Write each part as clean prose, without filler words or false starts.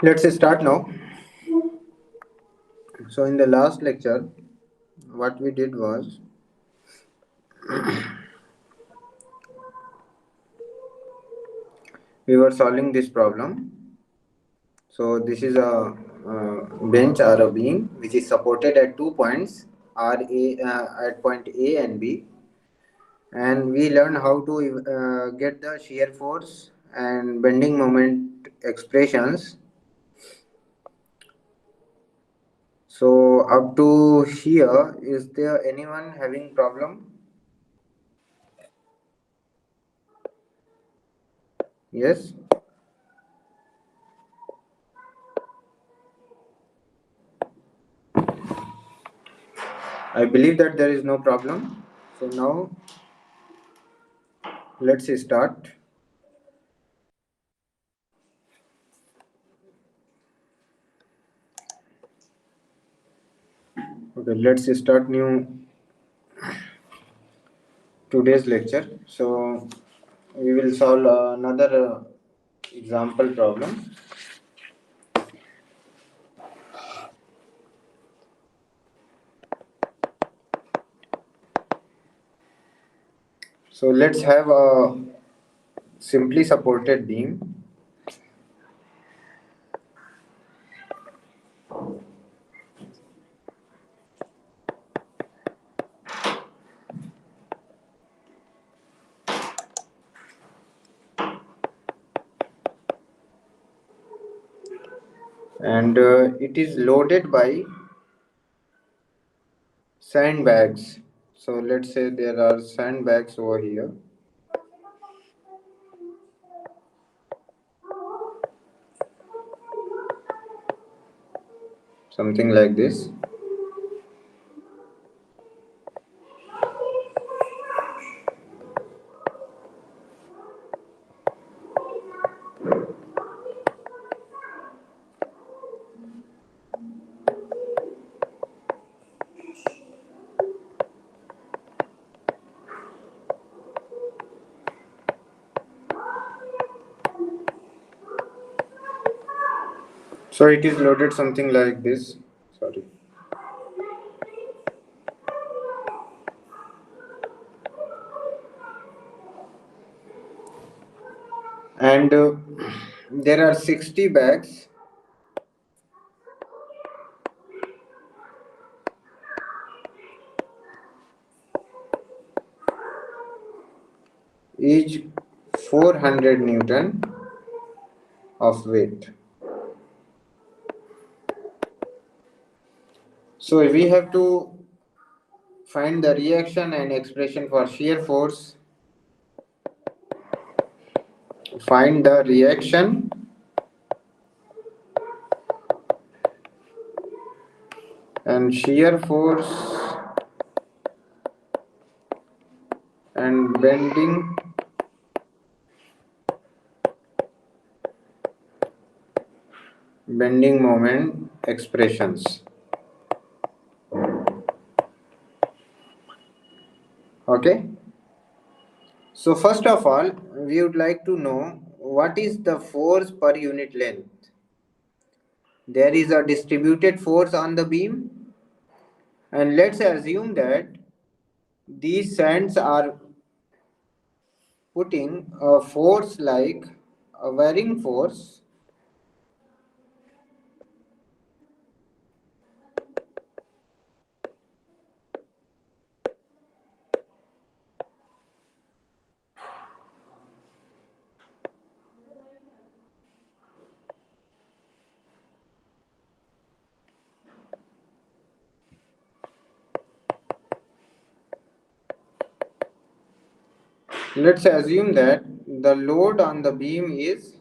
Let's start now. So, in the last lecture, what we did was we were solving this problem. So, this is a bench or a beam which is supported at 2 points at point A and B, and we learn how to get the shear force and bending moment expressions. So, up to here, is there anyone having problem? Yes. I believe that there is no problem. So now let's start. Okay, let's start new today's lecture. So we will solve another example problem. So let's have a simply supported beam, and it is loaded by sandbags. So let's say there are sandbags over here, something like this. So it is loaded something like this. Sorry. And there are 60 bags, each 400 Newton of weight. So we have to find the reaction and expression for shear force. Find the reaction and shear force and bending moment expressions. Okay. So first of all, we would like to know what is the force per unit length. There is a distributed force on the beam, and let's assume that these sands are putting a force like a wearing force. Let's assume that the load on the beam is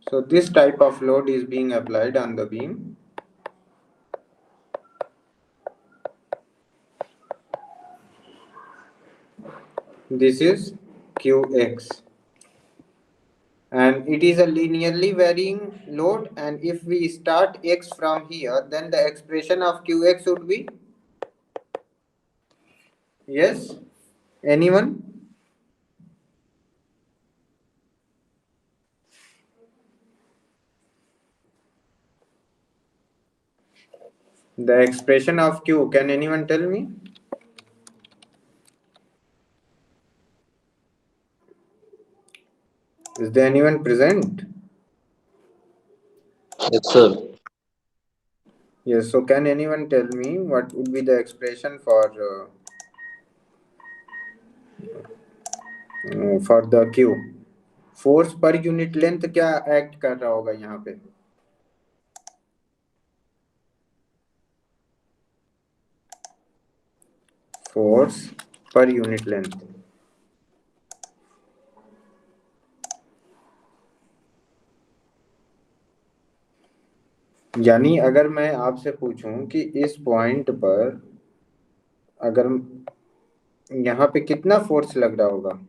so this type of load is being applied on the beam. This is Qx, and it is a linearly varying load, and if we start x from here, then the expression of Qx would be Yes, anyone? The expression of Q, can anyone tell me? Is there anyone present? Yes, sir. Yes, so can anyone tell me what would be the expression for the Q? Force per unit length क्या act कर रहा होगा यहाँ पे? Force per unit length, यानी अगर मैं आपसे पूछूं कि इस पॉइंट पर अगर यहाँ पे कितना फोर्स लग रहा होगा,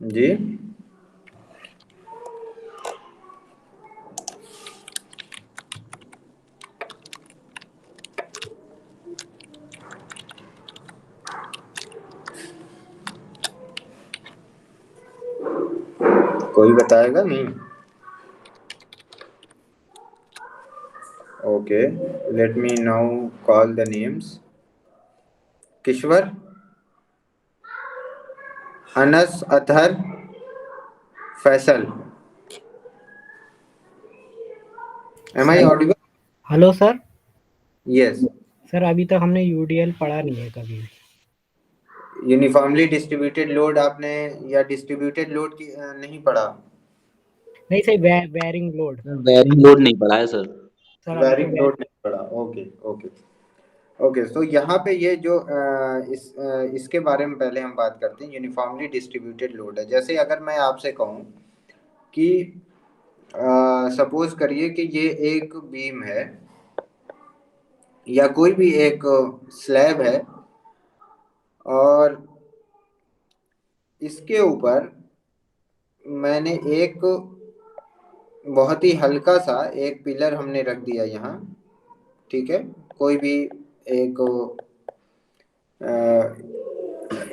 जी? कोई बताएगा नहीं? Okay, let me now call the names. Kishwar, Anas, Athar, Faisal. Am I hello audible? Hello sir. Yes. Sir अभी तक हमने यूडीएल पढ़ा नहीं है कभी भी। यूनिफॉर्मली डिस्ट्रीब्यूटेड लोड आपने या डिस्ट्रीब्यूटेड लोड की नहीं पढ़ा? नहीं सही, बेयरिंग लोड। बेयरिंग लोड नहीं पड़ा है सर। सर अभी तो वेरिंग लोड नहीं पढ़ा. Okay okay okay. तो यहाँ पे ये जो इसके बारे में पहले हम बात करते हैं. यूनिफॉर्मली डिस्ट्रीब्यूटेड लोड है. जैसे अगर मैं आपसे कहूँ कि सपोज करिए कि ये एक बीम है या कोई भी एक स्लैब है और इसके ऊपर मैंने एक बहुत ही हल्का सा एक पिलर हमने रख दिया यहाँ. ठीक है, कोई भी एक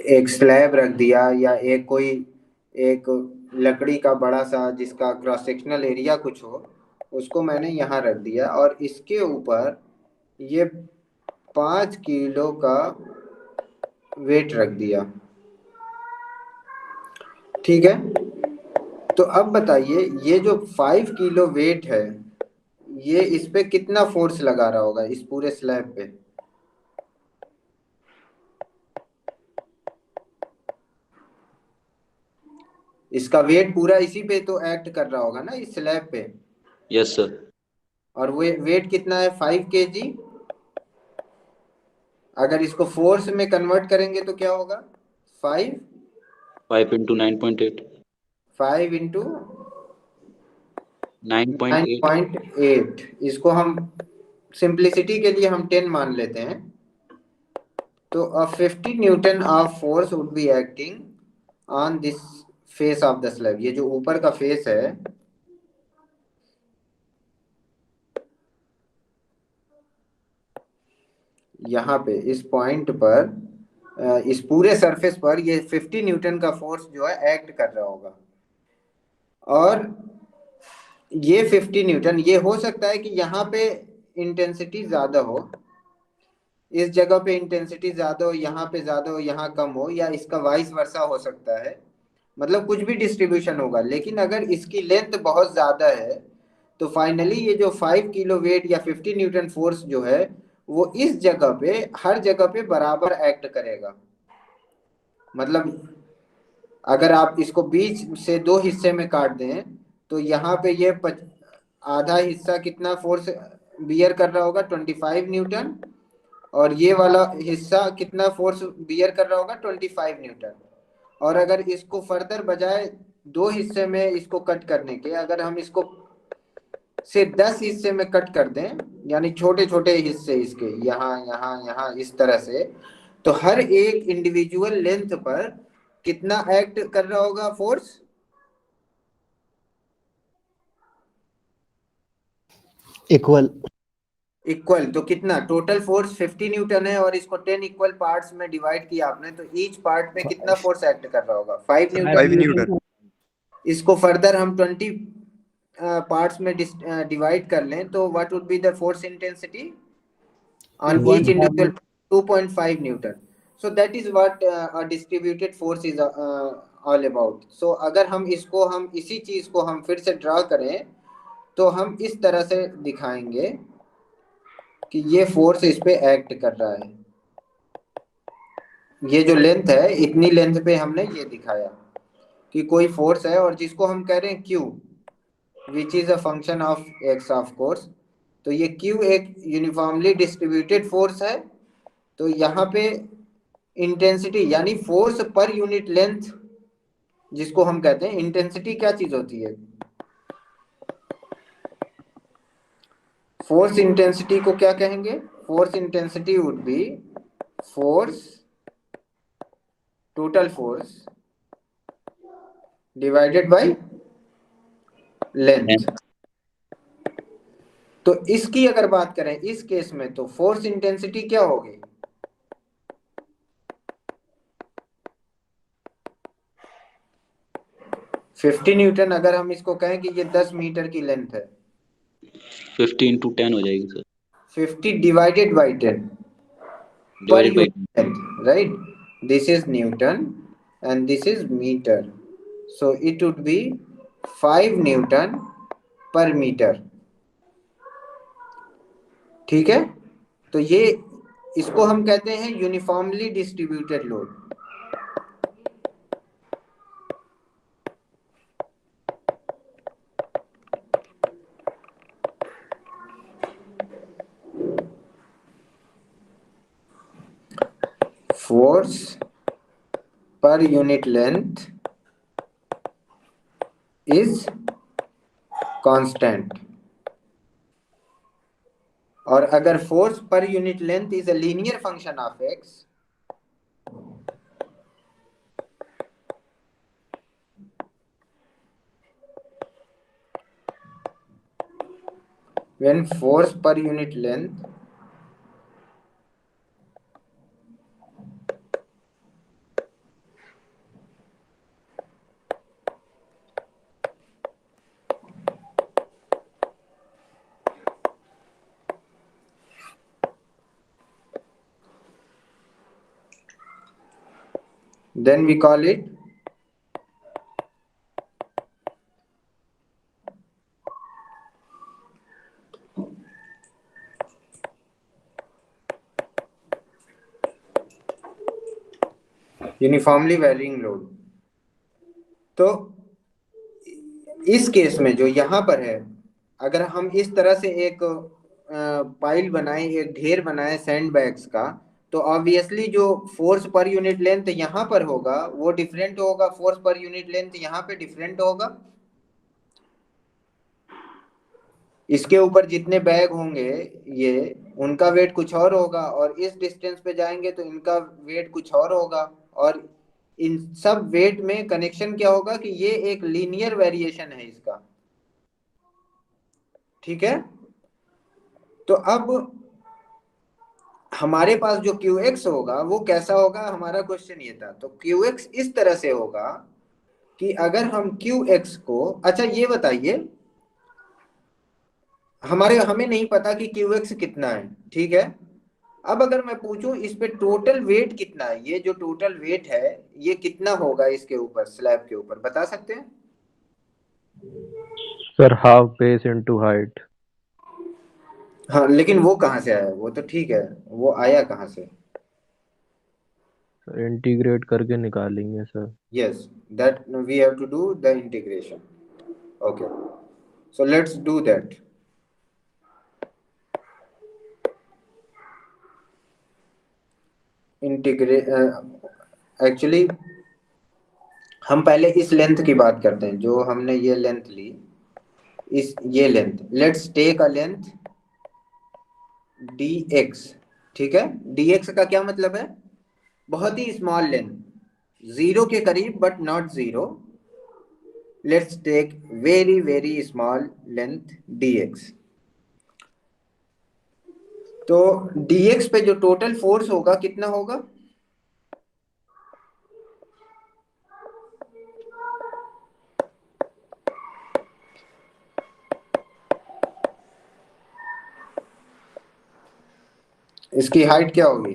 एक स्लैब रख दिया या एक कोई एक लकड़ी का बड़ा सा जिसका क्रॉस सेक्शनल एरिया कुछ हो, उसको मैंने यहाँ रख दिया और इसके ऊपर ये 5 किलो का वेट रख दिया. ठीक है, तो अब बताइए ये जो 5 किलो वेट है ये इस पे कितना फोर्स लगा रहा होगा इस पूरे स्लैब पे? इसका वेट पूरा इसी पे तो एक्ट कर रहा होगा ना, इस स्लैब पे. Yes sir. और वे वेट कितना है? 5 kg. अगर इसको फोर्स में कन्वर्ट करेंगे तो क्या होगा? 5 5 × 9.8। 5 × 9.8। 9.8. इसको हम सिंप्लिसिटी के लिए हम 10 मान लेते हैं. तो 50 Newton of force would be acting on this face of the slab. ये जो ऊपर का फेस है यहाँ पे इस पॉइंट पर इस पूरे सरफेस पर ये 50 न्यूटन का फोर्स जो है एक्ट कर रहा होगा. और ये 50 न्यूटन, ये हो सकता है कि यहाँ पे इंटेंसिटी ज्यादा हो, इस जगह पे इंटेंसिटी ज्यादा हो, यहाँ पे ज्यादा हो, यहाँ कम हो, या इसका वाइस वर्सा हो सकता है. मतलब कुछ भी डिस्ट्रीब्यूशन होगा. लेकिन अगर इसकी लेंथ बहुत ज्यादा है तो फाइनली ये जो 5 किलो वेट या 50 न्यूटन फोर्स जो है वो इस जगह पे हर जगह पे बराबर एक्ट करेगा. मतलब अगर आप इसको बीच से दो हिस्से में काट दें तो यहाँ पे ये आधा हिस्सा कितना फोर्स बियर कर रहा होगा? 25 न्यूटन. और ये वाला हिस्सा कितना फोर्स बियर कर रहा होगा? 25 न्यूटन. और अगर इसको फर्दर बजाय दो हिस्से में इसको कट करने के, अगर हम इसको सिर्फ 10 हिस्से में कट कर दें, यानी छोटे छोटे हिस्से इसके यहाँ यहाँ यहाँ इस तरह से, तो हर एक इंडिविजुअल लेंथ पर कितना एक्ट कर रहा होगा फोर्स? इक्वल। इक्वल, तो कितना टोटल फोर्स 50 न्यूटन है और इसको 10 इक्वल पार्ट्स में डिवाइड किया आपने, तो ईच पार्ट में कितना फोर्स एक्ट कर रहा होगा? 5 न्यूटन। 5 न्यूटन। इसको फर्दर हम 20 पार्ट्स में डिवाइड कर लें तो what would be the force intensity on each individual? 2.5 newton. So that is what a distributed force is all about. So अगर हम इसी चीज को हम फिर से ड्रा करें तो हम इस तरह से दिखाएंगे कि ये फोर्स इस पे एक्ट कर रहा है। ये जो लेंथ है, इतनी लेंथ पे हमने ये दिखाया कि कोई फोर्स है और जिसको हम कह रहे हैं Q, which is a function of x of course. तो ये Q एक यूनिफॉर्मली डिस्ट्रीब्यूटेड फोर्स है। तो यहाँ पे इंटेंसिटी यानी फोर्स पर यूनिट लेंथ जिसको हम कहते हैं, इंटेंसिटी क्या चीज होती है? फोर्स इंटेंसिटी को क्या कहेंगे? Force intensity would be force, total force divided by length. तो इसकी अगर बात करें इस केस में तो फोर्स इंटेंसिटी क्या होगी? Fifty Newton. अगर हम इसको कहें कि ये 10 मीटर की लेंथ है, 50 into 10 हो जाएगी sir. 50 divided by 10 per divided by unit length, right? This is Newton and this is meter. So it would be 5 Newton per meter. ठीक है, तो ये इसको हम कहते हैं uniformly distributed load. Force per unit length is constant. और अगर force per unit length is a linear function of x, when force per unit length then we call it uniformly varying load. तो इस case में जो यहाँ पर है, अगर हम इस तरह से एक पाइल बनाए, एक ढेर बनाए सैंड बैग्स का, तो ऑब्वियसली जो फोर्स पर यूनिट लेंथ यहाँ पर होगा वो डिफरेंट होगा, फोर्स पर यूनिट लेंथ यहाँ पे डिफरेंट होगा। इसके ऊपर जितने बैग होंगे ये उनका वेट कुछ और होगा, और इस डिस्टेंस पे जाएंगे तो इनका वेट कुछ और होगा, और इन सब वेट में कनेक्शन क्या होगा कि ये एक लीनियर वेरिएशन है इसका। ठीक है, तो अब हमारे पास जो QX होगा वो कैसा होगा, हमारा क्वेश्चन ये था। तो QX इस तरह से होगा कि अगर हम QX को, अच्छा ये बताइए, हमें नहीं पता कि QX कितना है, ठीक है। अब अगर मैं पूछूं इस पे टोटल वेट कितना है, ये जो टोटल वेट है ये कितना होगा इसके ऊपर, स्लैब के ऊपर, बता सकते हैं? Sir half base into height. हाँ, लेकिन वो कहाँ से आया? वो तो ठीक है, वो आया कहाँ से? सर इंटीग्रेट करके निकालेंगे sir. Yes, that we have to do the integration. Okay, so let's do that. Actually हम पहले इस लेंथ की बात करते हैं, जो हमने ये लेंथ ली, ये length, let's take a length dx। ठीक है, dx का क्या मतलब है? बहुत ही स्मॉल लेंथ, जीरो के करीब but not zero. Let's take very very small length dx। तो dx पे जो टोटल फोर्स होगा कितना होगा? इसकी हाइट क्या होगी?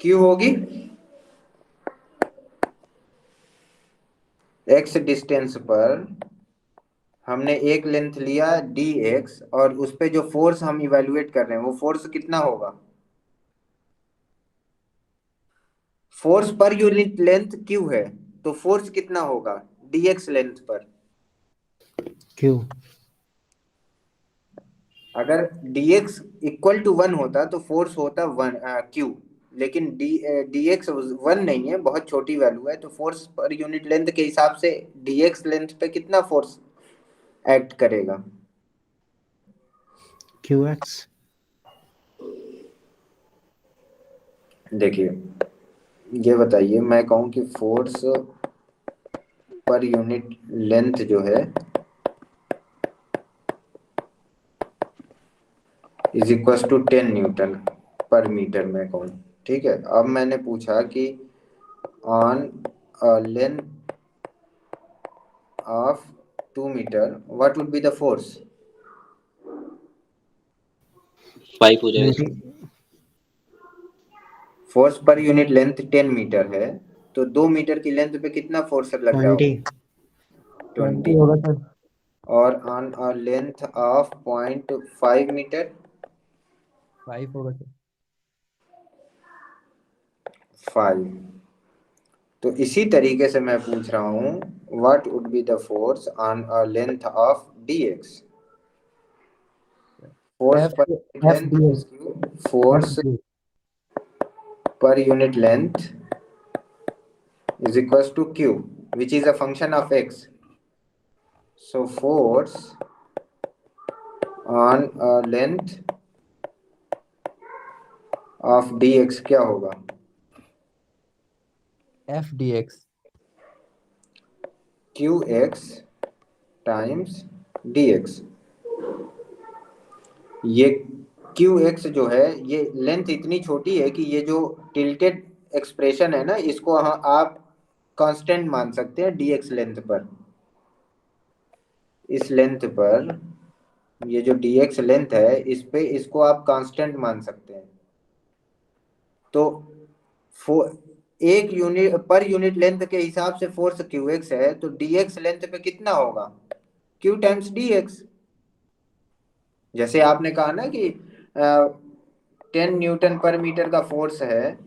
q होगी, x डिस्टेंस पर हमने एक लेंथ लिया dx, और उस पे जो फोर्स हम इवेलुएट कर रहे हैं वो फोर्स कितना होगा? Force per unit length q है, तो फोर्स कितना होगा dx लेंथ पर? क्यों? अगर dx इक्वल टू 1 होता तो फोर्स होता 1 q, लेकिन dx 1 नहीं है, बहुत छोटी वैल्यू है, तो फोर्स पर यूनिट लेंथ के हिसाब से dx लेंथ पे कितना फोर्स एक्ट करेगा? QX। देखिए, ये बताइए, मैं कहूँ कि फोर्स पर यूनिट लेंथ जो है is equal to 10 newton per metre, मैं कहूँ, ठीक है। अब मैंने पूछा कि on a length of 2 metre what would be the force? 5 हो जाएगा sir. 20। Force per unit length 10 metre है, तो 2 मीटर की लेंथ पे कितना फोर्स लग रहा 20। होगा? 20। होगा सर। और on a length of 0.5 metre? 5 होगा सर। 5। तो इसी तरीके से मैं पूछ रहा हूँ what would be the force on a length of dx? Force F पर length FDX। Is Q, force FDX। per unit length is equals to q, which is a function of x. So force on a length of dx क्या होगा? FDX। qx times dx। ये qx जो है, ये length इतनी छोटी है कि ये जो टिल्टेड एक्सप्रेशन है ना, इसको आप कांस्टेंट मान सकते हैं dx लेंथ पर। इस लेंथ पर, ये जो dx लेंथ है, इस पे इसको आप कांस्टेंट मान सकते हैं। तो एक यूनिट पर यूनिट लेंथ के हिसाब से फोर्स qx है, तो dx लेंथ पे कितना होगा? q times dx। जैसे आपने कहा ना कि 10 न्यूटन पर मीटर का फोर्स है,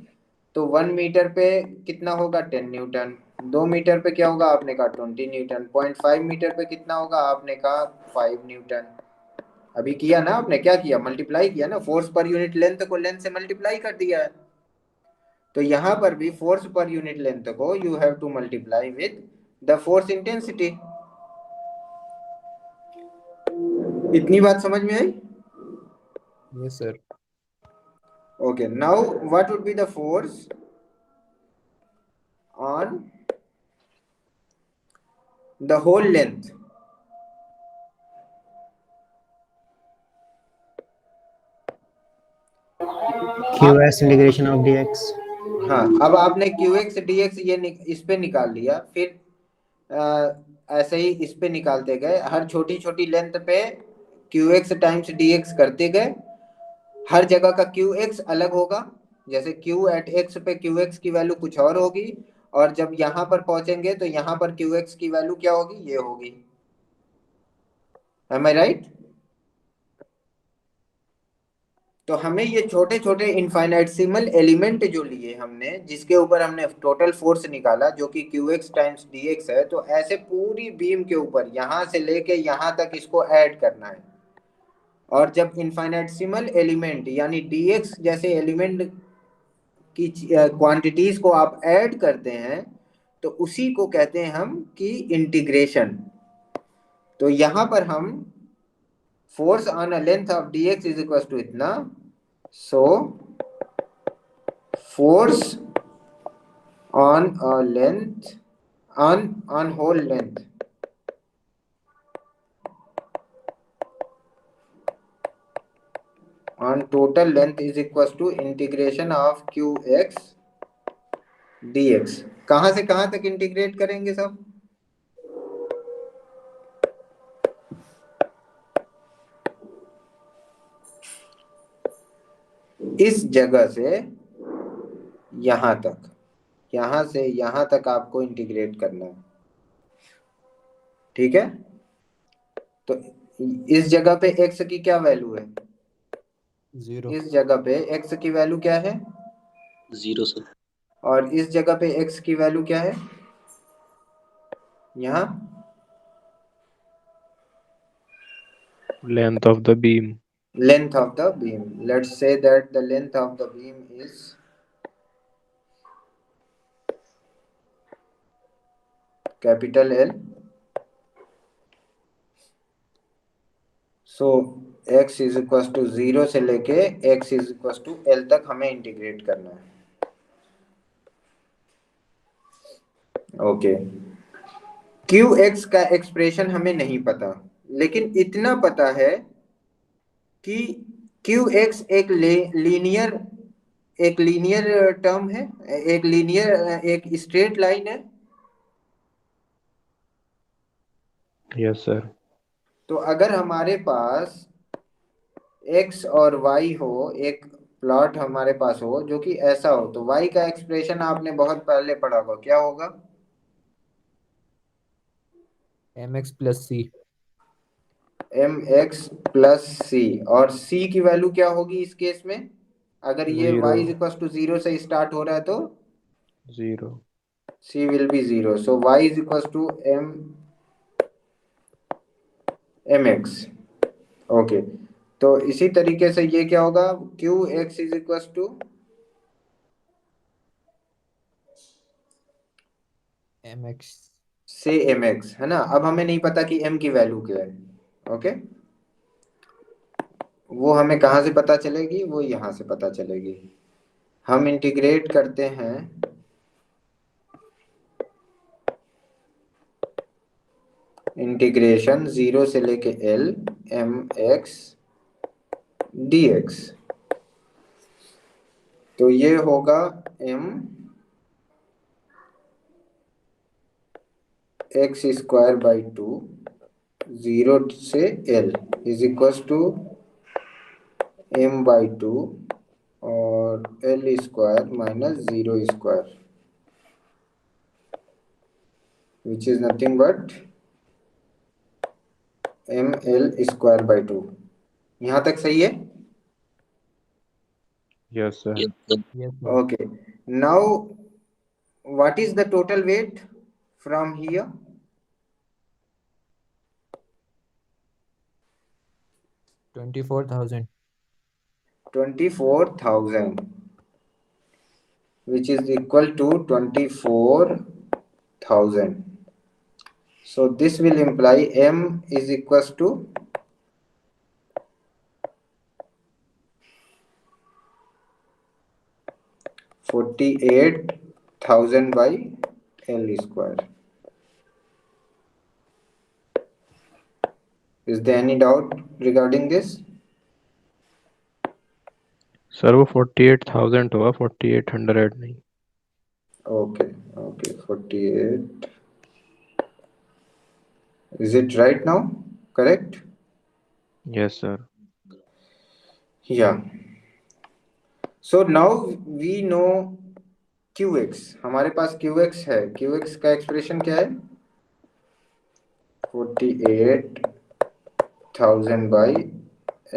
तो 1 मीटर पे कितना होगा? 10 न्यूटन। 2 मीटर पे क्या होगा? आपने कहा 20 न्यूटन। 0.5 मीटर पे कितना होगा? आपने कहा 5 न्यूटन। अभी किया ना आपने, क्या किया? मल्टीप्लाई किया ना, फोर्स पर यूनिट लेंथ को लेंथ से मल्टीप्लाई कर दिया है। तो यहां पर भी फोर्स पर यूनिट लेंथ को you have to multiply with the force intensity. इतनी बात समझ में आई? Yes sir. Okay, now what would be the force on the whole length? QS integration of DX। हाँ, अब आपने qx dx इस पे निकाल लिया, फिर ऐसे ही इस पे निकालते गए, हर छोटी छोटी लेंथ पे qx टाइम्स dx करते गए। हर जगह का qx अलग होगा, जैसे q एट x पे qx की वैल्यू कुछ और होगी, और जब यहाँ पर पहुंचेंगे तो यहाँ पर qx की वैल्यू क्या होगी? ये होगी। एम आई राइट? तो हमें ये छोटे छोटे इनफाइनाइटसिमल एलिमेंट जो लिए हमने, जिसके ऊपर हमने टोटल फोर्स निकाला जो कि qx टाइम्स dx है, तो ऐसे पूरी बीम के ऊपर यहाँ से लेके यहाँ तक इसको ऐड करना है। और जब इनफाइनाइटसिमल एलिमेंट यानी dx जैसे एलिमेंट की क्वांटिटीज को आप ऐड करते हैं, तो उसी को कहते हैं हम कि इंटीग्रेशन। तो यहाँ पर हम force on a length of dx is equal to इतना, so force on a length on whole length on total length is equals to integration of qx dx। कहां से कहां तक इंटीग्रेट करेंगे सब? इस जगह से यहां तक, यहां से यहां तक आपको इंटीग्रेट करना है, ठीक है। तो इस जगह पे x की क्या वैल्यू है? 0। इस जगह पे x की वैल्यू क्या है? 0 सर। और इस जगह पे x की वैल्यू क्या है? यहाँ Length of the beam. length of the beam, let's say that the length of the beam is capital L। So x is equal to 0 से लेके x is equal to L तक हमें integrate करना है। Okay, qx का expression हमें नहीं पता, लेकिन इतना पता है कि qx एक लीनियर टर्म है, एक लीनियर, एक स्ट्रेट लाइन है। Yes, sir. तो अगर हमारे पास x और y हो, एक प्लॉट हमारे पास हो जो कि ऐसा हो, तो y का एक्सप्रेशन आपने बहुत पहले पढ़ा होगा, क्या होगा? mx plus c। mx plus c, और c की वैल्यू क्या होगी इस केस में? अगर ये y इज 0. इक्वल टू 0 से स्टार्ट हो रहा है तो 0. c will be 0, so y is equal to mx। Okay, तो इसी तरीके से ये क्या होगा? qx is equal to mx। से mx, है ना। अब हमें नहीं पता कि m की वैल्यू क्या है। ओके, वो हमें कहाँ से पता चलेगी? वो यहाँ से पता चलेगी। हम इंटीग्रेट करते हैं इंटीग्रेशन 0 से लेके L mx dx। तो ये होगा m x स्क्वायर बाई 2 0 से L is equal to m by 2 और L square minus 0 square, which is nothing but ml square by 2। यहाँ तक सही है? Yes, sir. Yes sir. yes sir। Okay, now what is the total weight from here? 24,000। 24,000, which is equal to 24,000. So this will imply m is equals to 48,000 by L square. Is there any doubt regarding this? Sir वो 48,000 होगा, 4800 नहीं। Okay, 48. Is it right now? Correct? Yes, sir. Yeah. So now we know qx, हमारे पास qx है। qx का expression क्या है? 48,000 by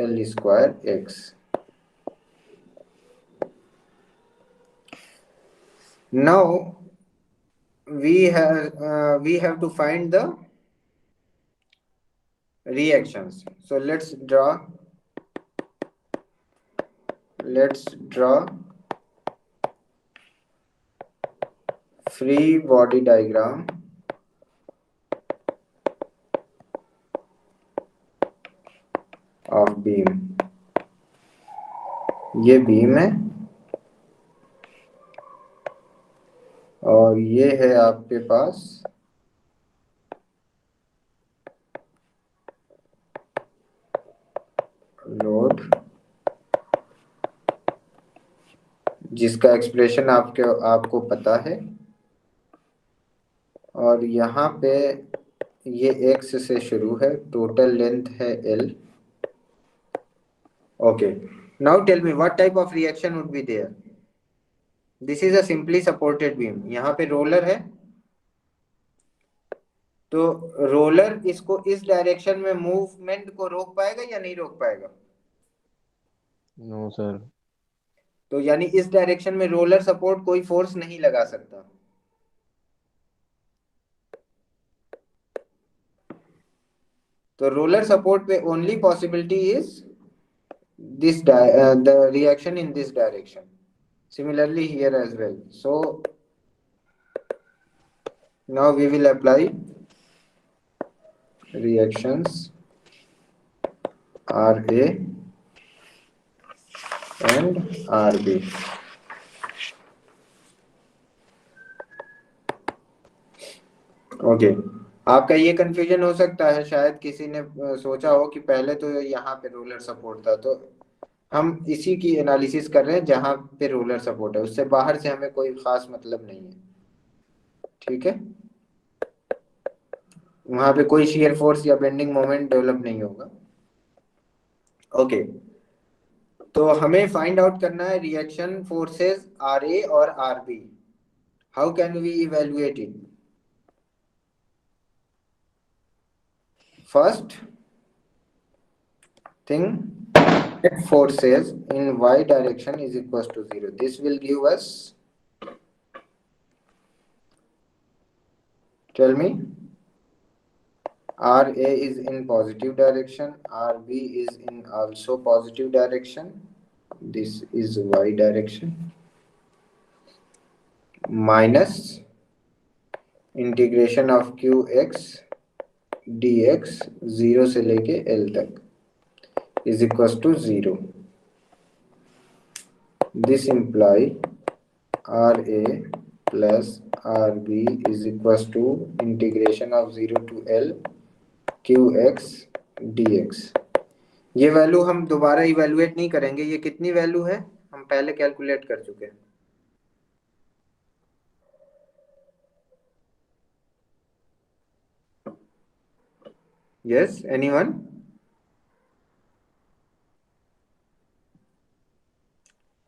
L square x। Now we have to find the reactions. So let's draw free body diagram of beam। ये beam है और ये है आपके पास लोड जिसका एक्सप्रेशन आपको पता है, और यहाँ पे ये x से शुरू है, टोटल लेंथ है l. Okay, now tell me what type of reaction would be there. This is a simply supported beam. यहाँ पे रोलर है, तो रोलर इसको इस डायरेक्शन में मूवमेंट को रोक पाएगा या नहीं रोक पाएगा? No sir. तो यानी इस डायरेक्शन में रोलर सपोर्ट कोई फोर्स नहीं लगा सकता. तो रोलर सपोर्ट पे only possibility is this the reaction in this direction. Similarly here as well. So now we will apply reactions RA and RB. Okay, आपका ये कंफ्यूजन हो सकता है, शायद किसी ने सोचा हो कि पहले तो यहाँ पे रोलर सपोर्ट था, तो हम इसी की एनालिसिस कर रहे हैं जहाँ पे रोलर सपोर्ट है, उससे बाहर से हमें कोई खास मतलब नहीं है. ठीक है, वहां पे कोई शियर फोर्स या बेंडिंग मोमेंट डेवलप नहीं होगा. ओके, तो हमें फाइंड आउट करना है रिएक्शन फोर्सेस आर ए और r b. How can we evaluate it? First thing, net forces in y direction is equals to 0. This will give us, tell me, RA is in positive direction, RB is in also positive direction, this is y direction, minus integration of qx dx 0 से लेके l तक is equals to 0. This imply RA plus RB is equals to integration of 0 to L qx dx. ये value हम दोबारा evaluate नहीं करेंगे, ये कितनी वैल्यू है हम पहले कैलकुलेट कर चुके हैं. Yes, anyone?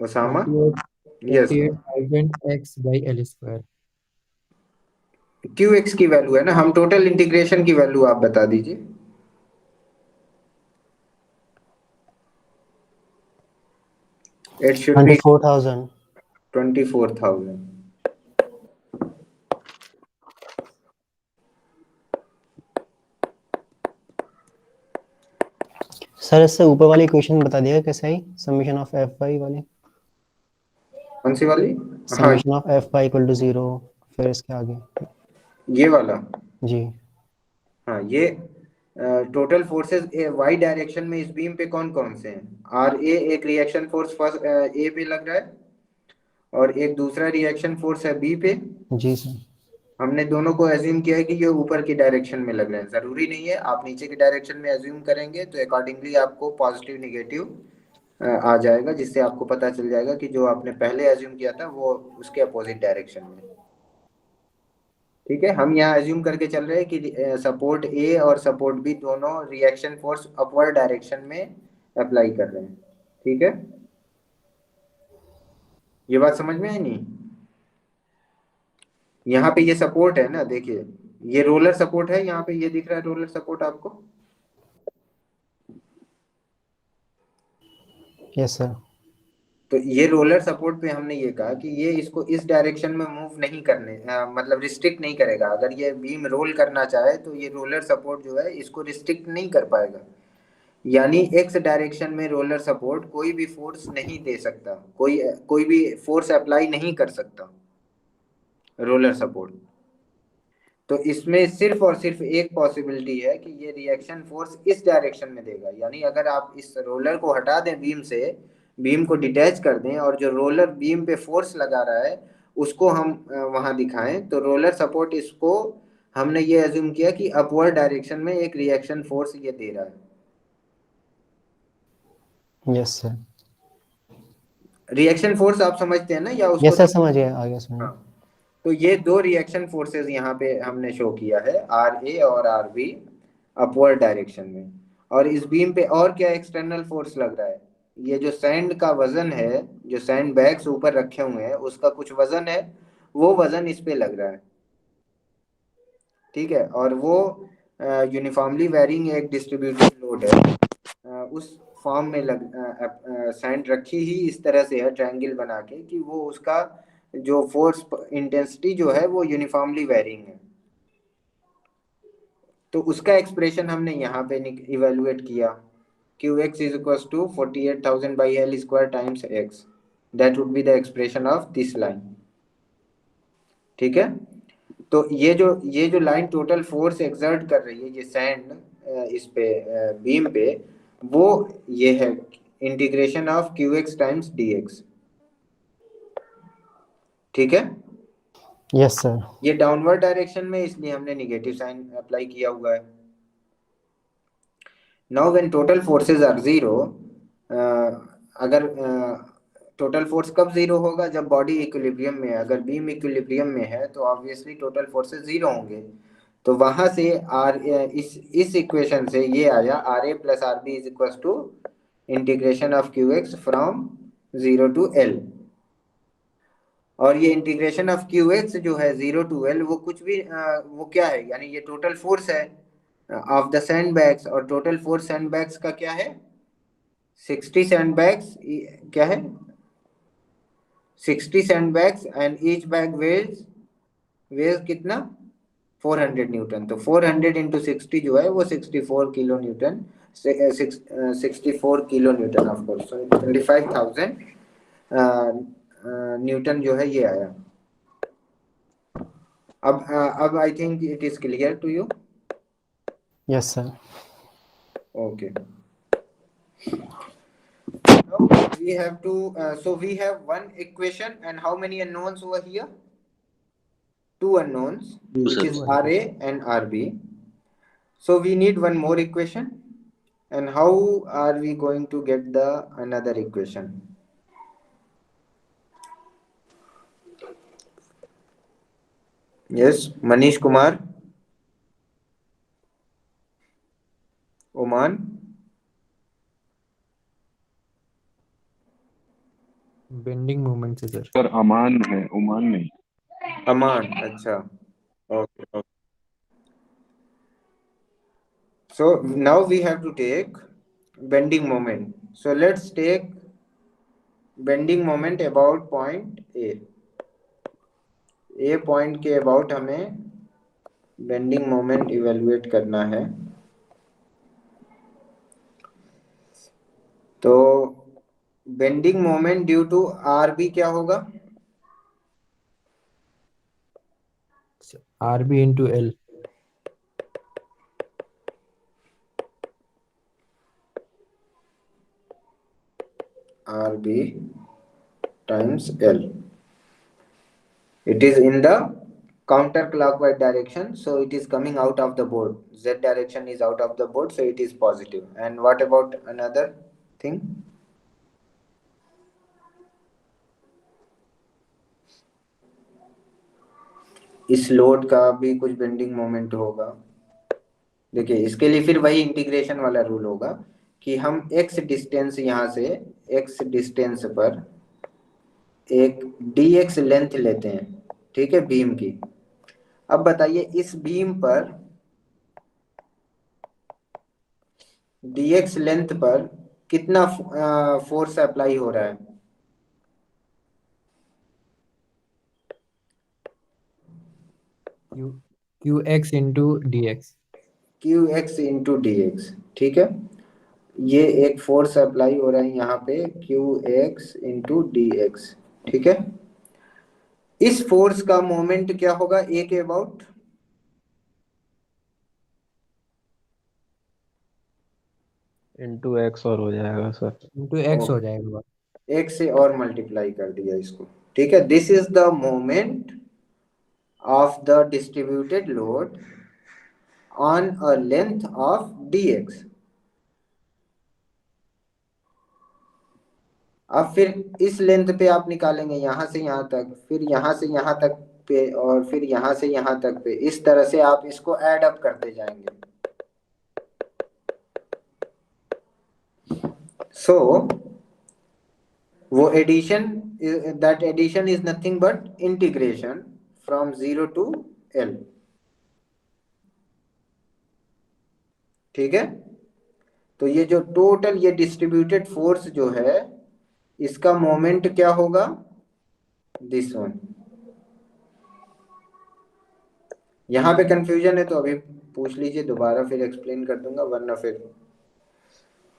Osama? Yes. 28,000 x by L square. qx की वैल्यू है ना, हम टोटल इंटीग्रेशन की वैल्यू आप बता दीजिए. It should be 24,000. 24,000. सर इससे ऊपर वाली इक्वेशन बता दिएगा कैसे आई, समेशन ऑफ एफ वाई वाली. कौन सी वाली? हाँ, summation of f y equal to 0, फिर इसके आगे ये वाला. जी. हाँ, ये टोटल फोर्सेस वाई डायरेक्शन में इस बीम पे कौन कौन से हैं? आर ए एक रिएक्शन फोर्स फर्स्ट ए पे लग रहा है, और एक दूसरा रिएक्शन फोर्स है बी पे. जी सर. हमने दोनों को एज्यूम किया है कि ये ऊपर की डायरेक्शन में लग रहे हैं. जरूरी नहीं है, आप नीचे की डायरेक्शन में एज्यूम करेंगे तो अकॉर्डिंगली आपको पॉजिटिव निगेटिव आ जाएगा, जिससे आपको पता चल जाएगा कि जो आपने पहले एज्यूम किया था वो उसके अपोजिट डायरेक्शन में. ठीक है, हम यहाँ एज्यूम करके चल रहे हैं कि सपोर्ट ए और सपोर्ट बी दोनों रिएक्शन फोर्स अपवर्ड डायरेक्शन में अप्लाई कर रहे हैं. ठीक है, ये बात समझ में आई नहीं? यहाँ पे ये सपोर्ट है ना, देखिए ये रोलर सपोर्ट है, यहाँ पे ये दिख रहा है रोलर सपोर्ट आपको. Yes sir. तो ये रोलर सपोर्ट पे हमने ये कहा कि ये इसको इस डायरेक्शन में मूव नहीं करने मतलब रिस्ट्रिक्ट नहीं करेगा. अगर ये बीम रोल करना चाहे तो ये रोलर सपोर्ट जो है इसको रिस्ट्रिक्ट नहीं कर पाएगा. यानी एक्स डायरेक्शन में रोलर सपोर्ट कोई भी फोर्स नहीं दे सकता, कोई भी फोर्स अप्लाई नहीं कर सकता रोलर सपोर्ट. तो इसमें सिर्फ और सिर्फ एक पॉसिबिलिटी है कि ये रिएक्शन फोर्स इस डायरेक्शन में देगा. यानी अगर आप इस रोलर को हटा दें बीम से, बीम को डिटैच कर दें और जो रोलर बीम पे फोर्स लगा रहा है उसको हम वहां दिखाएं, तो रोलर सपोर्ट इसको हमने ये एज्यूम किया कि अपवर्ड डायरेक्शन में एक रिएक्शन फोर्स ये दे रहा है. Yes sir. रिएक्शन फोर्स आप समझते हैं ना, या उसको यस सर, समझ गया, आगे समझ। हाँ, तो ये दो रिएक्शन फोर्सेस यहाँ पे हमने शो किया है, आर ए और आर बी, अपवर्ड डायरेक्शन में। और इस बीम पे और क्या एक्सटर्नल फोर्स लग रहा है? ये जो सैंड का वजन है, जो सैंड बैग्स ऊपर रखे हुए हैं उसका कुछ वजन है, वो वजन इस पे लग रहा है, ठीक है। और वो यूनिफॉर्मली वेरिंग एक डिस्ट्रीब्यूटेड लोड है। उस फॉर्म में सैंड रखी ही इस तरह से है, ट्रायंगल बना के, कि वो उसका जो फोर्स इंटेंसिटी जो है वो यूनिफॉर्मली वेरिंग है। तो उसका एक्सप्रेशन हमने यहाँ पे इवेलुएट किया, q x is equal to 48,000 by l square times x, that would be the expression of this line, ठीक है। तो ये जो लाइन टोटल फोर्स एक्सर्ट कर रही है, ये सैंड इस पे बीम पे, वो ये है integration of q x times d x, ठीक है। Yes sir. ये डाउनवर्ड डायरेक्शन में, इसलिए हमने निगेटिव साइन अप्लाई किया हुआ है। Now when total forces are zero, अगर टोटल फोर्स कब जीरो होगा? जब बॉडी इक्विलिब्रियम में है। अगर बीम इक्विलिब्रियम में है तो ऑब्वियसली टोटल फोर्सेस जीरो होंगे। तो वहां से आर इस इक्वेशन से ये आया, r a plus r b is equal to integration of q x from 0 to l. और ये इंटीग्रेशन ऑफ क्यू एक्स जो है 0 टू एल, वो कुछ भी वो क्या है, यानी ये टोटल फोर्स है ऑफ द सैंडबैग्स। और टोटल फोर्स सैंडबैग्स का क्या है? 60 सैंडबैग्स क्या है? 60 सैंडबैग्स एंड ईच बैग वेज कितना? 400 न्यूटन। तो 400 इंटू 60 जो है वो 64 kilo newton, 64 kilo newton of course, 25,000 newton जो है ये आया। अब I think it is clear to you. Yes sir. Okay. Now we have to, so we have one equation, and how many unknowns over here? Two unknowns, Two, which sir. is RA and RB. So we need one more equation. And how are we going to get the another equation? Yes, Manish Kumar, Oman. Bending moment से sir. Sir अमान है, उमान नहीं। Aman, अच्छा. Okay, okay. So now we have to take bending moment. So let's take bending moment about point A. A point के about हमें bending moment evaluate करना है। तो bending moment due to r b क्या होगा? R b into l. R b times l. It is in the counterclockwise direction, so it is coming out of the board. Z direction is out of the board, so it is positive. And what about another thing? इस load का भी कुछ bending moment होगा। देखिए, इसके लिए फिर वही इंटीग्रेशन वाला रूल होगा कि हम x डिस्टेंस, यहाँ से x डिस्टेंस पर एक dx लेंथ लेते हैं, ठीक है, बीम की। अब बताइए इस बीम पर dx लेंथ पर कितना फोर्स अप्लाई हो रहा है? Q x into D x. Q x into D x, ठीक है। ये एक फोर्स अप्लाई हो रहा है यहाँ पे, Q x into D x, ठीक है। इस फोर्स का मोमेंट क्या होगा ए के अबाउट? इंटू एक्स और हो जाएगा सर। इंटू एक्स हो जाएगा। एक से और मल्टीप्लाई कर दिया इसको, ठीक है। This is the moment of the distributed load on a length of dx। अब फिर इस लेंथ पे आप निकालेंगे यहाँ से यहाँ तक, फिर यहाँ से यहाँ तक पे, और फिर यहाँ से यहाँ तक पे। इस तरह से आप इसको ऐड अप करते जाएंगे। सो वो addition, that addition is nothing but integration from 0 to L। ठीक है, तो ये जो टोटल ये डिस्ट्रीब्यूटेड फोर्स जो है, इसका मोमेंट क्या होगा, दिस वन। यहाँ पे कंफ्यूजन है तो अभी पूछ लीजिए, दोबारा फिर एक्सप्लेन कर दूंगा, वरना फिर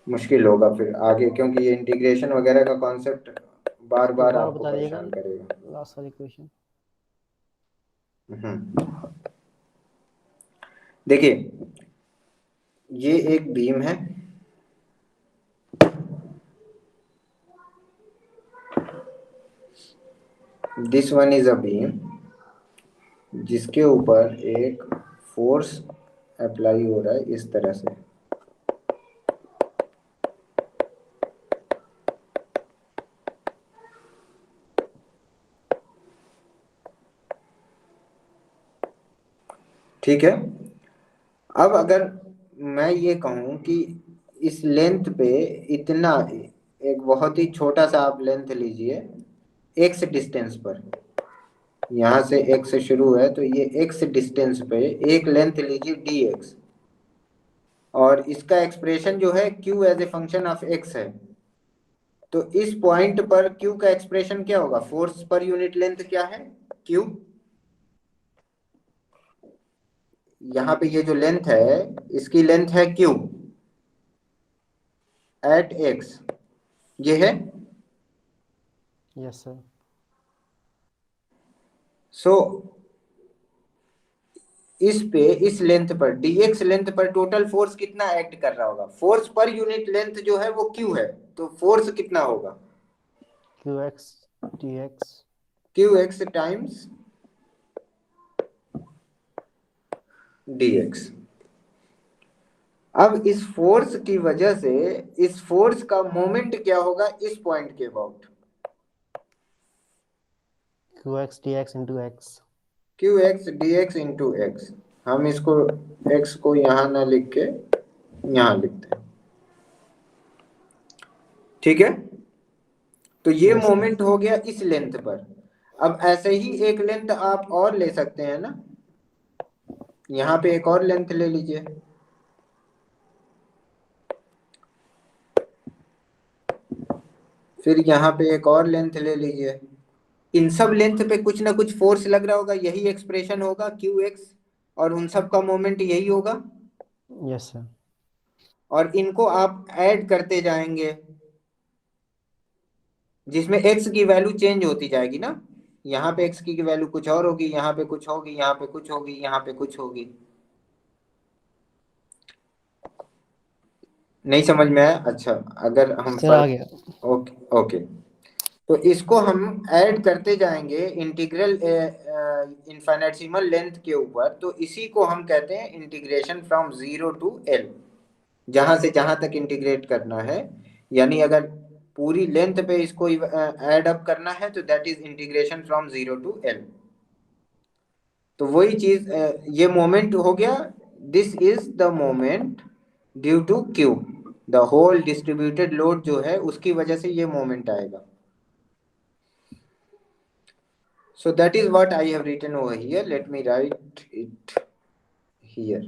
मुश्किल होगा फिर आगे, क्योंकि ये इंटीग्रेशन वगैरह का कॉन्सेप्ट बार बार दोबारा आपको बता दिएगा परेशान करेगा। लास्ट वाली क्वेश्चन। देखिए, ये एक बीम है, this one is a beam, जिसके ऊपर एक फोर्स अप्लाई हो रहा है इस तरह से। ठीक है, अब अगर मैं ये कहूं कि इस लेंथ पे इतना, एक बहुत ही छोटा सा आप लेंथ लीजिए x डिस्टेंस पर, यहां से x शुरू है, तो ये x डिस्टेंस पे एक लेंथ लीजिए dx, और इसका एक्सप्रेशन जो है q as a function of x है। तो इस पॉइंट पर q का एक्सप्रेशन क्या होगा, फोर्स पर यूनिट लेंथ क्या है, q। यहाँ पे ये जो लेंथ है, इसकी लेंथ है q एट x, ये है। Yes sir. सो इस पे, इस लेंथ पर, dx लेंथ पर टोटल फोर्स कितना एक्ट कर रहा होगा, फोर्स पर यूनिट लेंथ जो है वो q है, तो फोर्स कितना होगा, qx dx। qx times dx। अब इस फोर्स की वजह से इस फोर्स का मोमेंट क्या होगा इस पॉइंट के about, qx dx into x। qx dx into x। हम इसको x को यहां ना लिख के यहां लिखते हैं। ठीक है, तो ये Yes, sir. मोमेंट हो गया इस लेंथ पर। अब ऐसे ही एक लेंथ आप और ले सकते हैं ना, यहाँ पे एक और लेंथ ले लीजिए, फिर यहाँ पे एक और लेंथ ले लीजिए। इन सब लेंथ पे कुछ ना कुछ फोर्स लग रहा होगा, यही एक्सप्रेशन होगा qx, और उन सब का मोमेंट यही होगा। Yes sir. और इनको आप ऐड करते जाएंगे, जिसमें x की वैल्यू चेंज होती जाएगी ना, यहाँ पे x की वैल्यू कुछ और होगी, यहाँ पे कुछ होगी, यहाँ पे कुछ होगी, यहाँ पे कुछ होगी। नहीं समझ में आया? अच्छा, अगर हम सर आ गया। ओके ओके, तो इसको हम ऐड करते जाएंगे इंटीग्रल इनफाइनेटिसिमल लेंथ के ऊपर, तो इसी को हम कहते हैं इंटीग्रेशन फ्रॉम 0 to L, जहां से जहां तक इंटीग्रेट करना है। यानी अगर पूरी लेंथ पे इसको ऐड अप करना है तो that is integration from 0 to L। तो वही चीज, ये मोमेंट हो गया, this is the moment due to Q, the whole distributed load जो है उसकी वजह से ये मोमेंट आएगा। So that is what I have written over here. Let me write it here.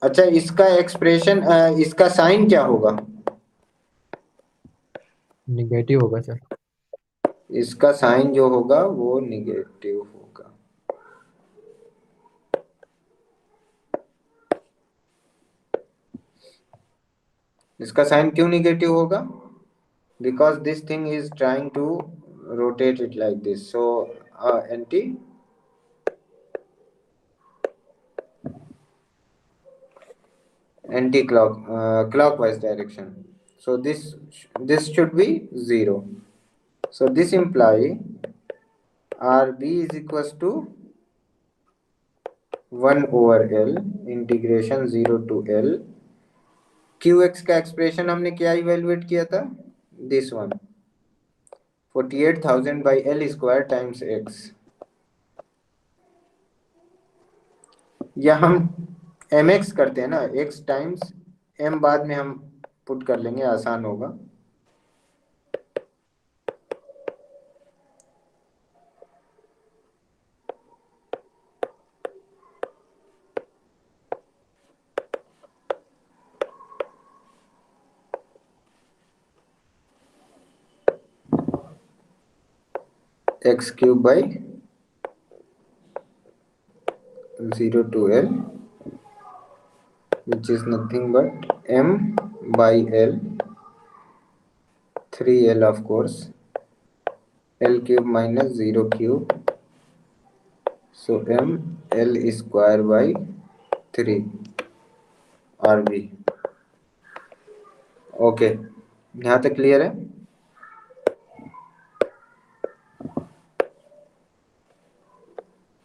अच्छा, इसका एक्सप्रेशन, इसका साइन क्या होगा, निगेटिव होगा सर। इसका साइन जो होगा वो निगेटिव होगा। इसका साइन क्यों निगेटिव होगा, because this thing is trying to rotate it like this, so anti clockwise direction, so this should be 0. So this imply RB is equals to 1 over L integration 0 to L Q x का expression हमने क्या evaluate किया था, this one 48,000 by l square times x, या हम M x करते हैं ना, एक्स टाइम्स एम बाद में हम पुट कर लेंगे, आसान होगा। X cube by 0 to L, which is nothing but m by L, 3L of course, L cube minus 0 cube, so m L square by 3 RB। Okay, यहाँ तक क्लियर है?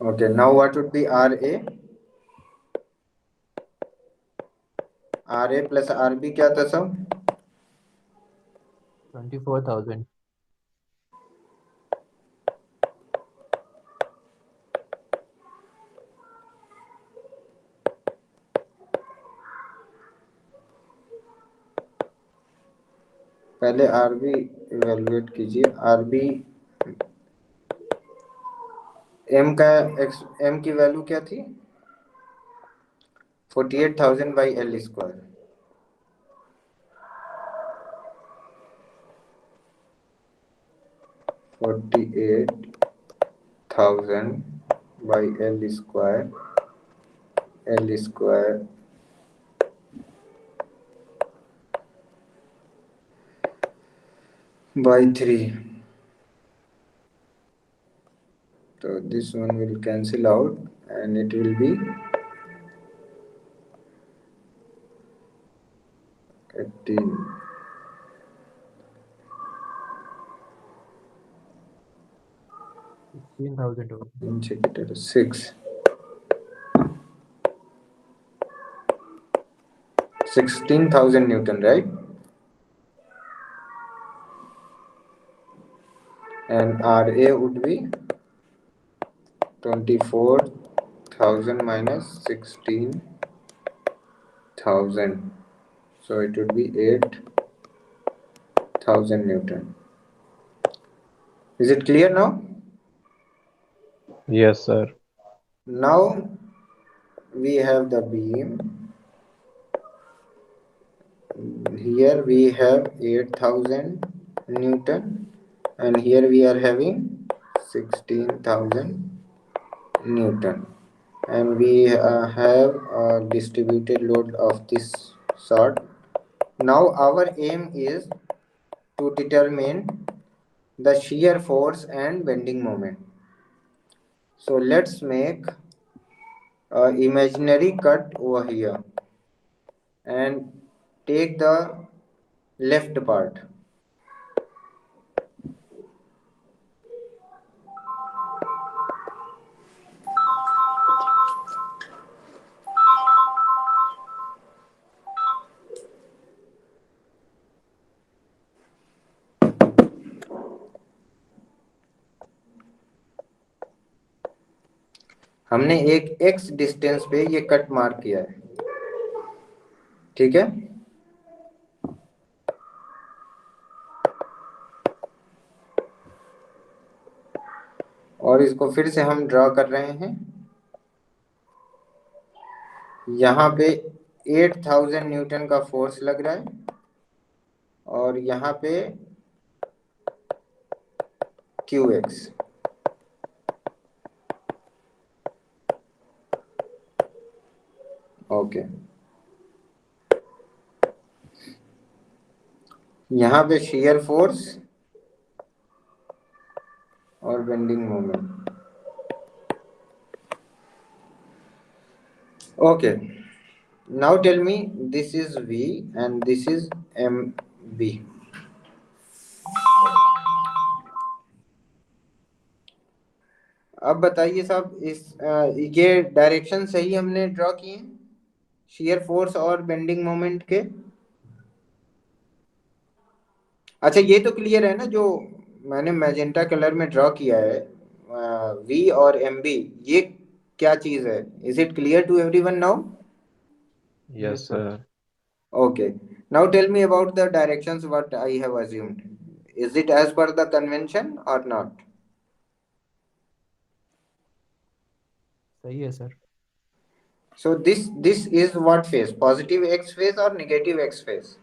Okay, now what would B RA? RA plus RB क्या था सब? 24,000। पहले RB evaluate कीजिए। RB m की value क्या थी? 48,000 by L square. by L square by 3, so this one will cancel out and it will be 18, 16,000 होगा। 16,000 Newton, right? And RA would be 24,000 minus 16,000, so it would be 8,000 Newton. Is it clear now? Yes, sir. Now we have the beam. Here we have 8,000 Newton and here we are having 16,000 Newton, and we have a distributed load of this sort. Now our aim is to determine the shear force and bending moment. So let's make a imaginary cut over here and take the left part. हमने एक x distance पे ये cut mark किया है, ठीक है? और इसको फिर से हम ड्रॉ कर रहे हैं। यहाँ पे 8,000 न्यूटन का फोर्स लग रहा है और यहाँ पे QX। ओके, यहाँ पे shear फोर्स और bending moment. Okay, now tell me, this is V and this is MB. अब बताइए साहब, ये डायरेक्शन सही हमने ड्रॉ किए, शेयर फोर्स और बेंडिंग मोमेंट के? अच्छा ये तो क्लियर है ना, जो मैंने मैजेंटा कलर में ड्रॉ किया है वी और एम बी, ये क्या चीज है? Is it clear to everyone now? Yes, sir. Okay. Now tell me about the directions what I have assumed. Is it as per the convention or not? सही है sir. So this is what phase? Positive x phase or negative x phase?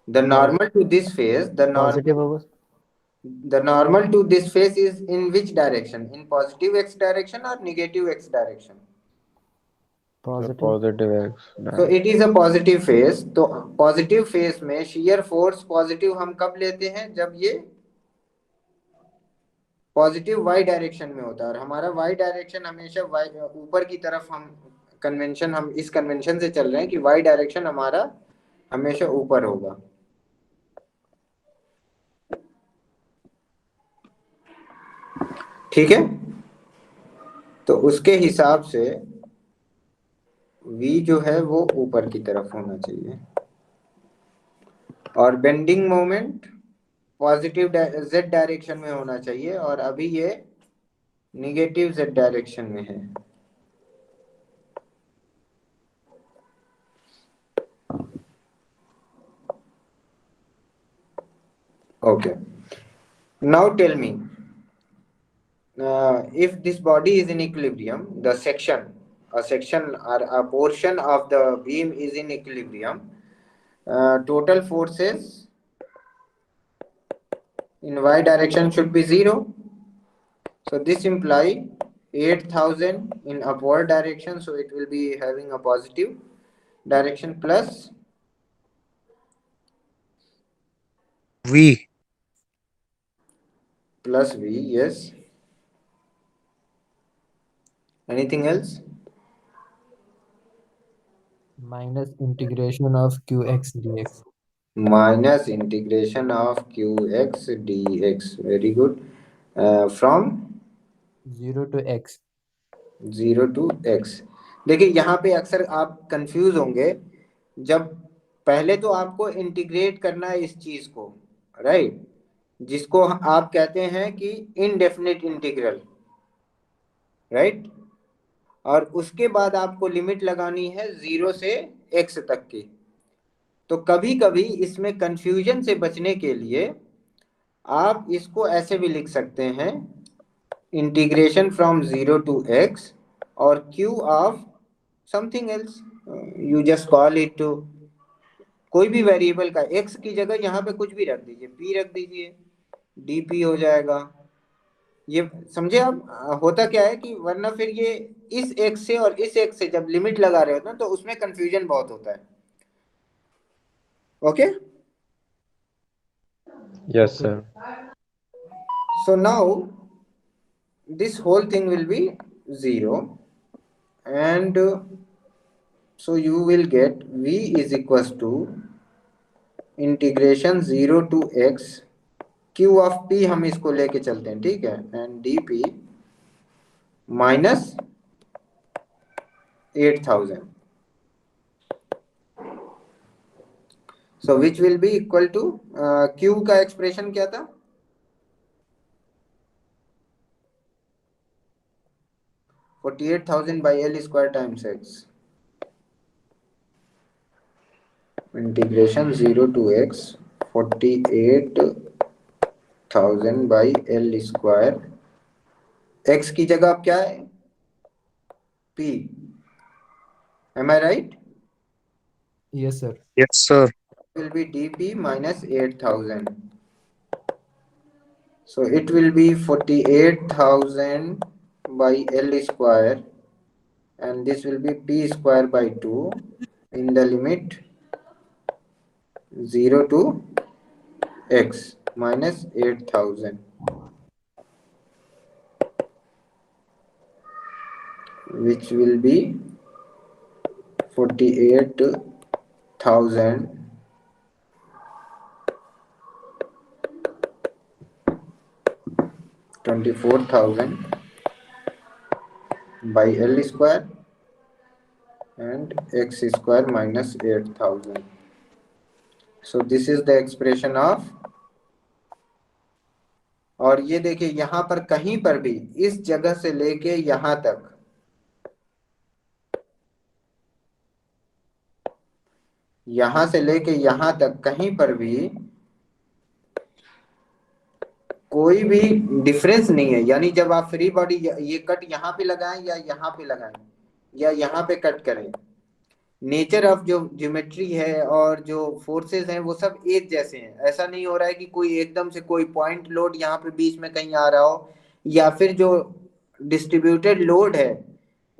The normal to this phase, positive होगा. the normal to this phase is in which direction? In positive x direction or negative x direction? The positive. positive X So direction. it is a positive phase. तो positive phase में shear force positive हम कब लेते हैं? जब ये positive Y direction में होता है, और हमारा वाई डायरेक्शन हमेशा वाई ऊपर की तरफ, हम इस कन्वेंशन से चल रहे हैं कि वाई डायरेक्शन हमारा हमेशा ऊपर होगा. ठीक है, तो उसके हिसाब से v जो है वो ऊपर की तरफ होना चाहिए, और bending moment positive z direction में होना चाहिए, और अभी ये निगेटिव z डायरेक्शन में है. Okay. Now tell me, if this body is in equilibrium, a section or a portion of the beam is in equilibrium, total forces in y direction should be 0. So this imply 8,000 in upward direction, so it will be having a positive direction, plus V. V, yes. Anything else? Minus integration of q x D x. Minus integration of qx dx. Very good. From 0 to x. 0 to x. देखिए यहाँ पे अक्सर आप confuse होंगे, जब पहले तो आपको इंटीग्रेट करना है इस चीज को, राइट, जिसको आप कहते हैं कि इनडेफिनिट इंटीग्रल, राइट, और उसके बाद आपको लिमिट लगानी है 0 से x तक की. तो कभी कभी इसमें कंफ्यूजन से बचने के लिए आप इसको ऐसे भी लिख सकते हैं, इंटीग्रेशन फ्रॉम 0 टू x और q of something else, you just call it, कोई भी वेरिएबल का x की जगह यहाँ पे कुछ भी रख दीजिए, p रख दीजिए, dp हो जाएगा. ये समझे आप? होता क्या है कि वरना फिर ये इस x से और इस x से जब लिमिट लगा रहे होते हैं तो उसमें कंफ्यूजन बहुत होता है. Okay. Yes, sir. So now this whole thing will be 0, and so you will get v is equals to integration 0 to x q of p, हम इसको लेके चलते हैं, ठीक है, and dp minus 8,000. So which will be equal to q का expression क्या था? 48,000 by L square times x. Integration 0 to x 48,000 by L square. x की जगह अब क्या है? p. Am I right? Yes sir. Yes, sir. Will be dp minus 8,000. So it will be 48,000 by L square, and this will be p square by 2 in the limit 0 to x minus 8,000, which will be 48,000 24,000 by L square and x square minus 8000. So this is the expression of, और ये देखिए यहां पर कहीं पर भी इस जगह से लेके यहां तक, यहां से लेके यहां तक कहीं पर भी कोई भी डिफरेंस नहीं है। यानी जब आप फ्री बॉडी ये कट यहाँ पे लगाएं या यहाँ पे लगाएं या यहाँ पे कट करें, नेचर ऑफ जो ज्योमेट्री है और जो फोर्सेस हैं वो सब एक जैसे हैं। ऐसा नहीं हो रहा है कि कोई एकदम से कोई पॉइंट लोड यहाँ पे बीच में कहीं आ रहा हो, या फिर जो डिस्ट्रीब्यूटेड लोड है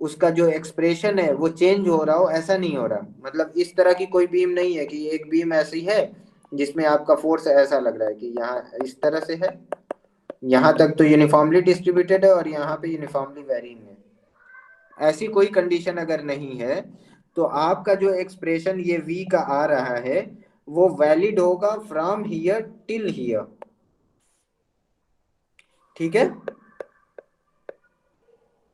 उसका जो एक्सप्रेशन है वो चेंज हो रहा हो। ऐसा नहीं हो रहा। मतलब इस तरह की कोई बीम नहीं है कि एक बीम ऐसी है जिसमें आपका फोर्स ऐसा लग रहा है कि यहाँ इस तरह से है, यहाँ तक तो यूनिफॉर्मली डिस्ट्रीब्यूटेड है और यहाँ पे यूनिफॉर्मली वेरिंग है। ऐसी कोई कंडीशन अगर नहीं है तो आपका जो एक्सप्रेशन ये v का आ रहा है वो वैलिड होगा फ्रॉम हियर टिल हियर। ठीक है।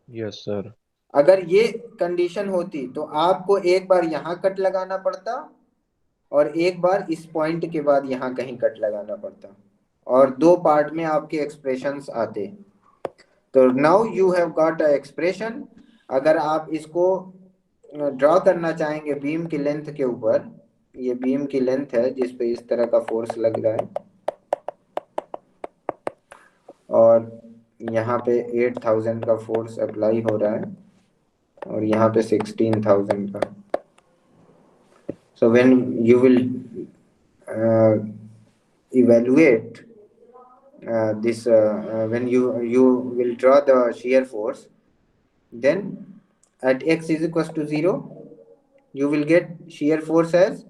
Yes sir. अगर ये कंडीशन होती तो आपको एक बार यहाँ कट लगाना पड़ता और एक बार इस पॉइंट के बाद यहाँ कहीं कट लगाना पड़ता, और दो पार्ट में आपके एक्सप्रेशंस आते। तो now you have got a expression. अगर आप इसको ड्रॉ करना चाहेंगे बीम की लेंथ के ऊपर, ये बीम की लेंथ है जिस पे इस तरह का फोर्स लग रहा है, और यहाँ पे 8000 का फोर्स अप्लाई हो रहा है और यहाँ पे 16000 का। So when you will evaluate this, when you will draw the shear force, then at x is equals to 0, you will get shear force as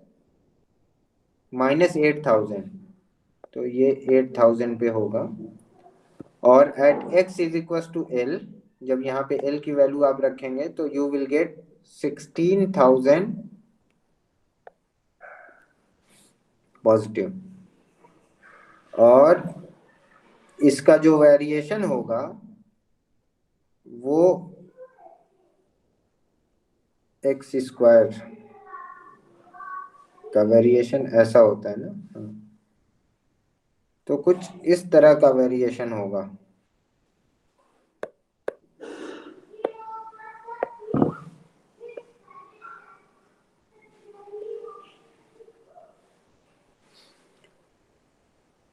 minus 8000. तो ये 8000 पे होगा। और at x is equals to L, जब यहाँ पे L की value आप रखेंगे तो you will get 16000 पॉजिटिव, और इसका जो वेरिएशन होगा वो एक्स स्क्वायर का वेरिएशन ऐसा होता है ना, तो कुछ इस तरह का वेरिएशन होगा।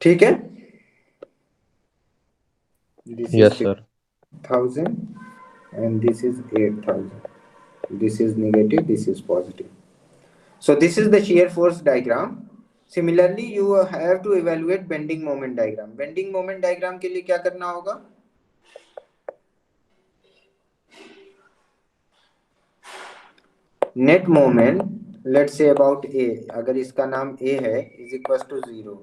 ठीक है। This yes is sir. 1000 and this is 8000. This is negative, this is positive. So this is the shear force diagram. Similarly, you have to evaluate bending moment diagram. Bending moment diagram के लिए क्या करना होगा? Net moment, let's say about A, अगर इसका नाम A है, is equals to 0.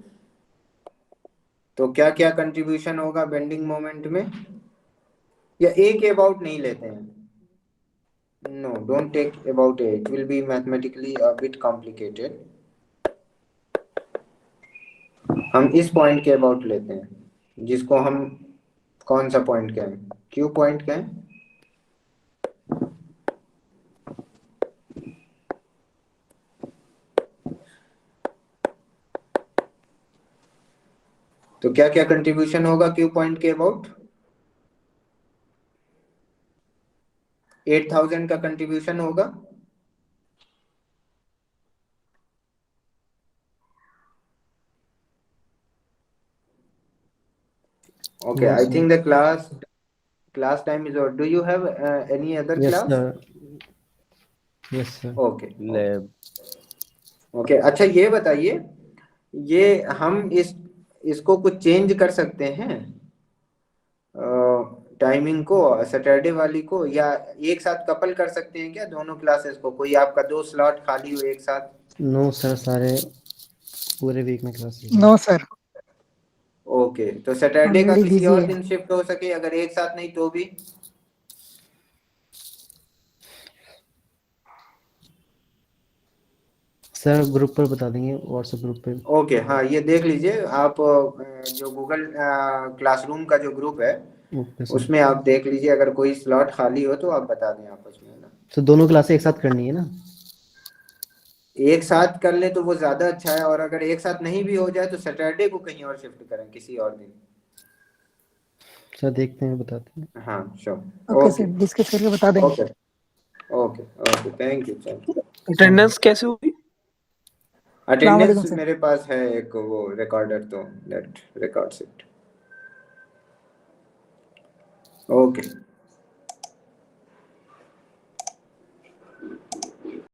तो क्या क्या कंट्रीब्यूशन होगा बेंडिंग मोमेंट में? या ए के अबाउट नहीं लेते हैं, no don't take about a, it will be mathematically a bit complicated. हम इस पॉइंट के अबाउट लेते हैं, जिसको हम कौन सा पॉइंट कहें? क्यू पॉइंट कहें। तो क्या क्या कंट्रीब्यूशन होगा क्यू पॉइंट के अबाउट? 8000 का कंट्रीब्यूशन होगा। Okay, Yes, I sir. think the class time is over. Do you have any other Yes, class? sir. Yes, sir. Okay. Lab. Okay अच्छा ये बताइए, ये हम इसको कुछ चेंज कर सकते हैं टाइमिंग को सैटरडे वाली को, या एक साथ कपल कर सकते हैं क्या दोनों क्लासेस को? कोई आपका 2 स्लॉट खाली हो एक साथ? नो सर, सारे पूरे वीक में क्लासेस। No sir. ओके, तो सैटरडे का Already किसी busy और है। दिन शिफ्ट हो सके, अगर एक साथ नहीं तो भी? सर ग्रुप पर बता देंगे, व्हाट्सएप ग्रुप पे। ओके हाँ, ये देख लीजिए आप, जो गूगल क्लासरूम का जो ग्रुप है ओके सर। उसमें आप देख लीजिए, अगर कोई स्लॉट खाली हो तो आप बता दें आपस में, है ना। तो दोनों क्लासें एक साथ करनी है ना? एक साथ कर ले तो वो ज्यादा अच्छा है, और अगर एक साथ नहीं भी हो जाए तो सैटरडे को कहीं और शिफ्ट करें, किसी और दिन। अच्छा देखते हैं, बताते हैं। हाँ sure. Okay sir, okay discuss करके बता देंगे। Okay okay okay, thank you. चलो, अटेंडेंस कैसे हुई? अस्सलाम वालेकुम अटेंडेंस सर। मेरे पास है एक वो रिकॉर्डर, तो लेट रिकॉर्ड्स इट। ओके।